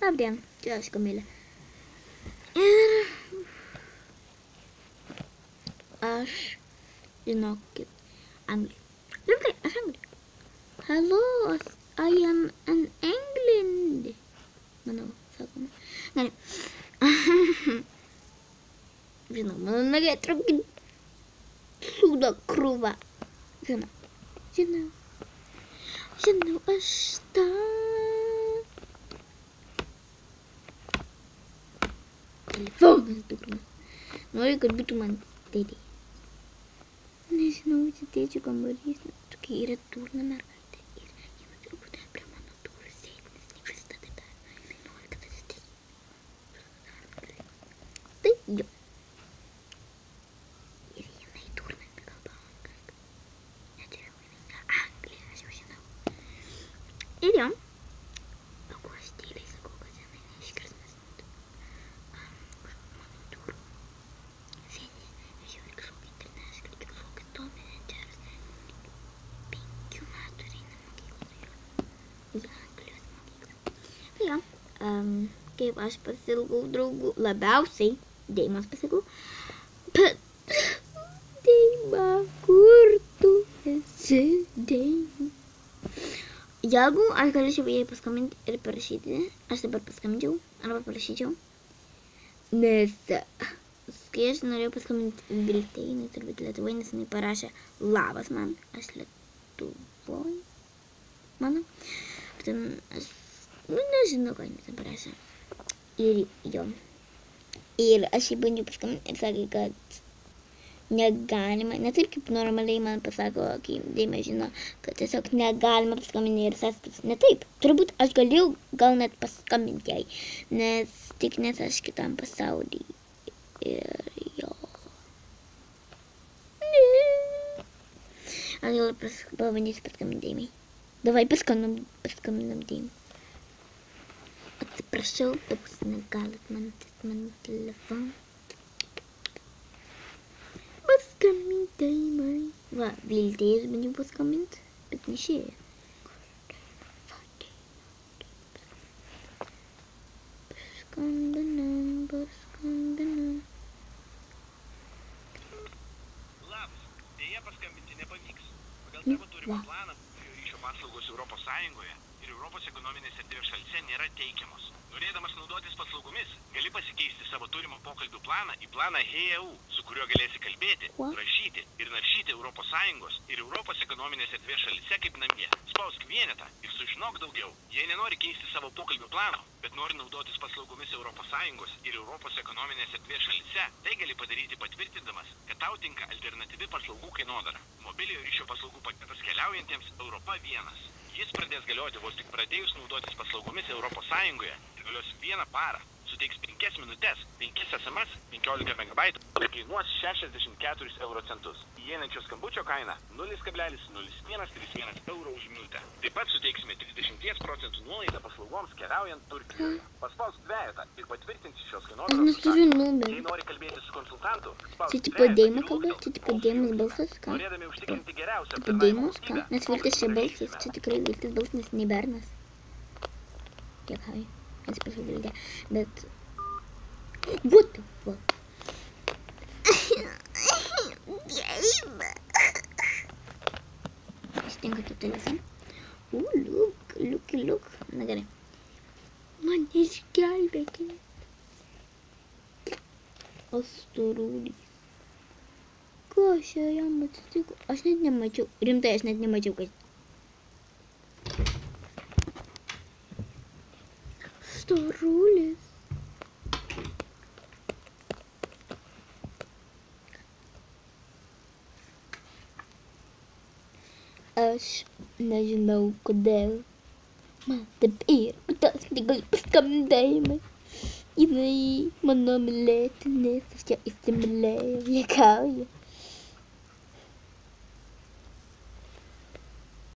Labdien, čia aš Kamilė. Ir aš, žinokit, Anglija. Rimtai, aš Anglija. Hello, I am an England. Manau, sakoma. Gerai. Žinau, mano nagai truputį sūdo krūva. Žinau, aš tą. Telefonas durnas. Noriu, kad būtų man tėdė. Nežinau, čia tėčio kambarys. Tokia yra durna mergaitė. Ir jinai turbūt prie mano durų sėdi, nes ne visada taip daro. Jinai nori, kad atsitėčiau. Tai jo. Ir jinai durna kalba angliškai. Net ir jinai Anglija, aš jau žinau. Ir jo. Aku aš tyliai sakau, kad jinai neiškirs, nes mano durų sėdi. Aš jau ir kažkokį internetas, kad kažkokį dominančiaras 5 metų reina mokyklą. Į Anglijos mokyklą. Tai jo, kaip aš pasilgau draugų, labiausiai Deimas pasilgau. Bet Deima, kur tu esi, Deima? Jeigu aš galėčiau jai paskambinti ir parašyti, aš dabar paskambinčiau arba parašyčiau, nes kai aš norėjau paskambinti Viltei, jinai turbūt Lietuvoj, nes jinai parašė labas man, aš Lietuvoj, mano, ten aš, nežinau, ką jinai ten parašė, ir jo, ir aš jai bandžiau paskambinti ir sakė, kad negalima, ne taip kaip normaliai man pasako, kai Deima žino, kad tiesiog negalima paskambinti ir sąskaitos. Ne taip, turbūt aš galėjau gal net paskambinti jai, nes tik nes aš kitam pasauly. Ir jo. Aš gal pabandysiu paskambinti Deimai. Davai paskambinam Deimai. Atsiprašau, bet jūs negalit matyti mano telefoną. Paskambinti Deimai. Va, Viltei aš bandžiau paskambinti, bet neišėjo. Paskambinam. Labas, dėja paskambinti nepavyks. Pagal tavo turimą planą, ryšio paslaugos Europos Sąjungoje ir Europos ekonominės erdvės šalyse nėra teikiamos. Norėdamas naudotis paslaugomis, gali pasikeisti savo turimą pokalbių planą į planą HEU, su kuriuo galėsi kalbėti, rašyti ir naršyti Europos Sąjungos ir Europos ekonominės erdvės šalyse kaip namie. Spausk vienetą ir sužinok daugiau. Jei nenori keisti savo pokalbių plano, bet nori naudotis paslaugomis Europos Sąjungos ir Europos ekonominės erdvės šalyse, tai gali padaryti patvirtindamas, kad tau tinka alternatyvi paslaugų kainodara. Mobiliojo ryšio paslaugų paketas keliaujantiems Europa 1. Jis pradės galioti vos tik pradėjus naudotis paslaugomis Europos Sąjungoje ir galios 1 parą. Suteiks 5 minutes, 5 SMS, 15 MB ir kainuos 64 eurocentus. Įeinančio skambučio kaina 0,0131 euro už minutę. Taip pat suteiksime 30% nuolaidą paslaugoms keliaujant Turkijoje. Paspausk dvejetą ir patvirtinti šios kainodaros sutartį. Jei nori kalbėti su konsultantu, spausk dvejetą. Norėdami užtikrinti geriausią aptarnavimo kokybę. Nes Viltis čia balsas, čia tikrai Viltis balsas, nes nei bernas. Tiek hai, atsiprašau Viltė, bet... What the fuck? Deima! Ištinka tu telefoną. Look. Na gerai. Man išgelbėkit. Asturūdys. Kas jam atsitiko? Aš net nemačiau. Rimtai, aš net nemačiau, kad... Storulis. Aš nežinau, kodėl. Man taip ir, bet aš negaliu paskambinti Deimai. Jinai mano mylėtinės, aš ją įsimylėjau, juokauju.